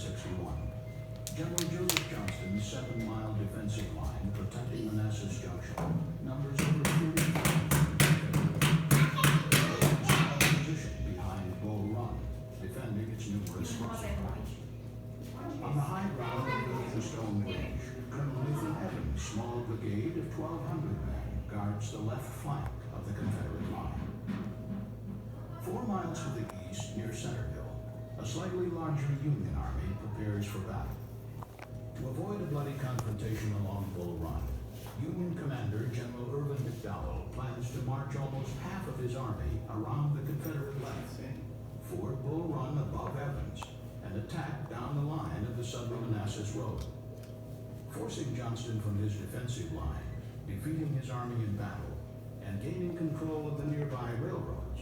1861. General Joseph Johnston's 7-mile defensive line protecting Manasses Junction numbers over 30,000 position behind Bull Run, defending its numerous fortifications. On the high ground beneath the Stone Bridge, Colonel Nathan Evans' small brigade of 1,200 men guards the left flank of the Confederate line. 4 miles to the east, near Centerville, a slightly larger Union army prepares for battle. To avoid a bloody confrontation along Bull Run, Union Commander General Irvin McDowell plans to march almost half of his army around the Confederate left, ford Bull Run above Evans, and attack down the line of the Sudley Manasses Road. Forcing Johnston from his defensive line, defeating his army in battle, and gaining control of the nearby railroads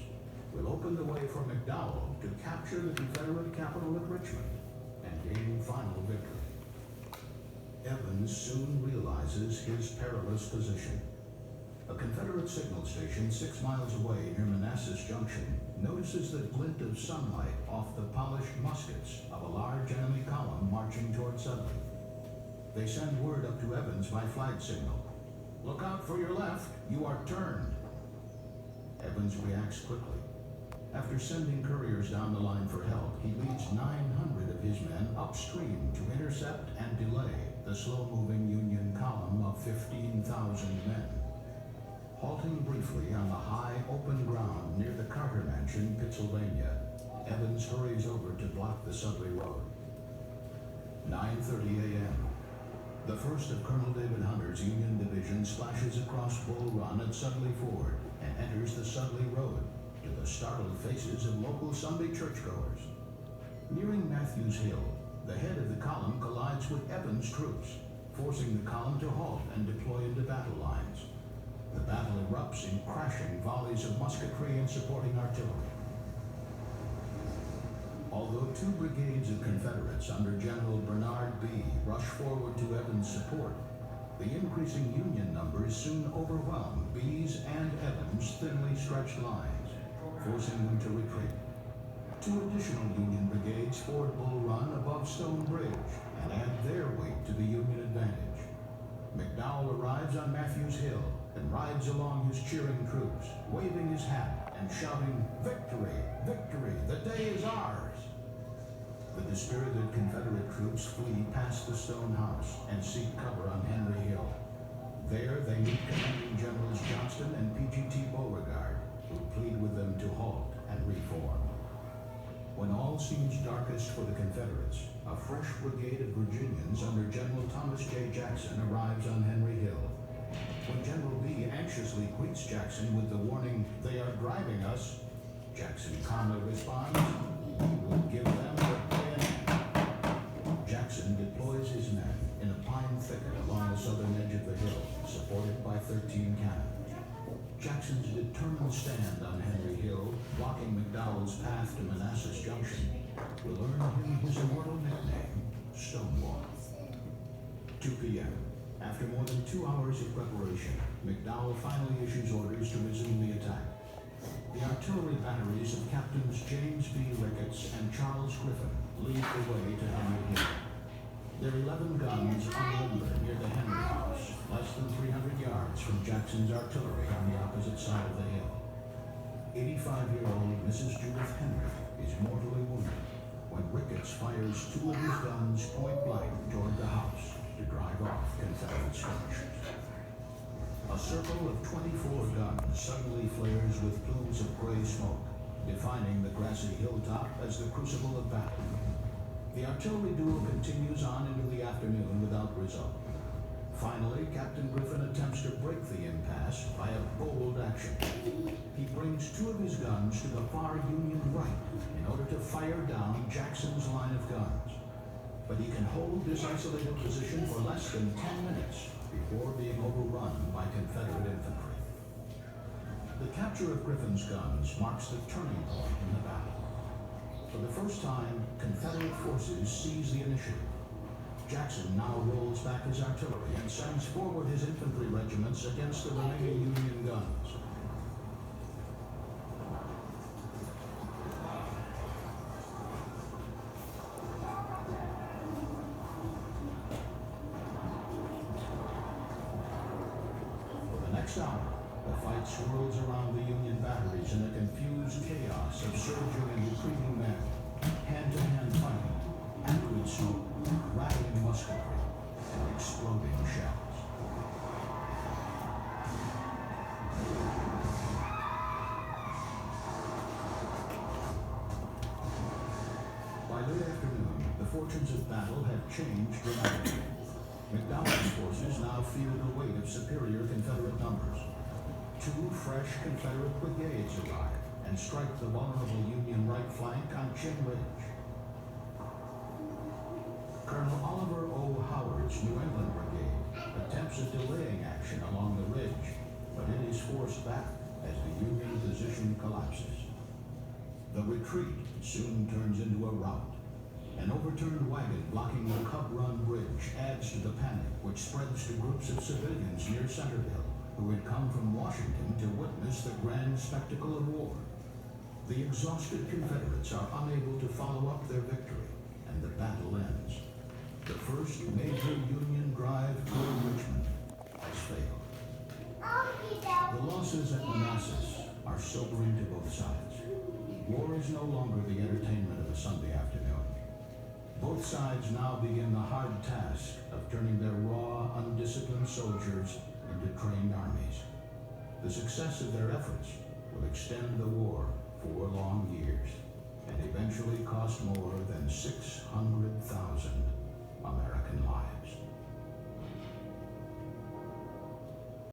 will open the way for McDowell to capture the Confederate capital at Richmond and gain final victory. Evans soon realizes his perilous position. A Confederate signal station 6 miles away near Manasses Junction notices the glint of sunlight off the polished muskets of a large enemy column marching toward Sudley. They send word up to Evans by flag signal. "Look out for your left, you are turned." Evans reacts quickly. After sending couriers down the line for help, he leads 900 of his men upstream to intercept and delay the slow-moving Union column of 15,000 men. Halting briefly on the high, open ground near the Carter Mansion, Pennsylvania, Evans hurries over to block the Sudley Road. 9:30 a.m. The first of Colonel David Hunter's Union division splashes across Bull Run at Sudley Ford and enters the Sudley Road, to the startled faces of local Sunday churchgoers. Nearing Matthews Hill, the head of the column collides with Evans' troops, forcing the column to halt and deploy into battle lines. The battle erupts in crashing volleys of musketry and supporting artillery. Although 2 brigades of Confederates under General Bernard B. rush forward to Evans' support, the increasing Union numbers soon overwhelm B's and Evans' thinly stretched lines, forcing them to retreat. 2 additional Union brigades ford Bull Run above Stone Bridge and add their weight to the Union advantage. McDowell arrives on Matthews Hill and rides along his cheering troops, waving his hat and shouting, "Victory! Victory! The day is ours!" The dispirited Confederate troops flee past the stone house and seek cover on Henry Hill. There they meet commanding Generals Johnston and P.G.T. Beauregard, who plead with them to halt and reform. When all seems darkest for the Confederates, a fresh brigade of Virginians under General Thomas J. Jackson arrives on Henry Hill. When General B anxiously greets Jackson with the warning, "They are driving us," Jackson calmly responds, "We will give them the bayonet." Jackson deploys his men in a pine thicket along the southern edge of the hill, supported by 13 cannon. Jackson's determined stand on Henry Hill, blocking McDowell's path to Manasses Junction, will earn him his immortal nickname, Stonewall. 2 p.m. After more than 2 hours of preparation, McDowell finally issues orders to resume the attack. The artillery batteries of Captains James B. Ricketts and Charles Griffin lead the way to Henry Hill. Their 11 guns unlimbered near the Henry House, less than 300 yards from Jackson's artillery on the opposite side of the hill. 85-year-old Mrs. Judith Henry is mortally wounded when Ricketts fires 2 of his guns point blank toward the house to drive off Confederate skirmishers. A circle of 24 guns suddenly flares with plumes of gray smoke, defining the grassy hilltop as the crucible of battle. The artillery duel continues on into the afternoon without result. Finally, Captain Griffin attempts to break the impasse by a bold action. He brings 2 of his guns to the far Union right in order to fire down Jackson's line of guns. But he can hold this isolated position for less than 10 minutes before being overrun by Confederate infantry. The capture of Griffin's guns marks the turning point in the battle. For the first time, Confederate forces seize the initiative. Jackson now rolls back his artillery and sends forward his infantry regiments against the remaining Union guns. next hour, the fight swirls around the Union batteries in a confused chaos of surging and retreating men, hand-to-hand fighting, acrid smoke, rattling musketry, and exploding shells. By late afternoon, the fortunes of battle have changed dramatically. McDowell's forces now feel the weight of superior Confederate numbers. 2 fresh Confederate brigades arrive and strike the vulnerable Union right flank on Chin Ridge. Colonel Oliver O. Howard's New England Brigade attempts a delaying action along the ridge, but it is forced back as the Union position collapses. The retreat soon turns into a rout. An overturned wagon blocking the Cub Run Bridge adds to the panic, which spreads to groups of civilians near Centerville who had come from Washington to witness the grand spectacle of war. The exhausted Confederates are unable to follow up their victory, and the battle ends. The first major Union drive toward Richmond has failed. The losses at Manasses are sobering to both sides. War is no longer the entertainment of a Sunday afternoon. Both sides now begin the hard task of turning their raw, undisciplined soldiers into trained armies. The success of their efforts will extend the war 4 long years and eventually cost more than 600,000 American lives.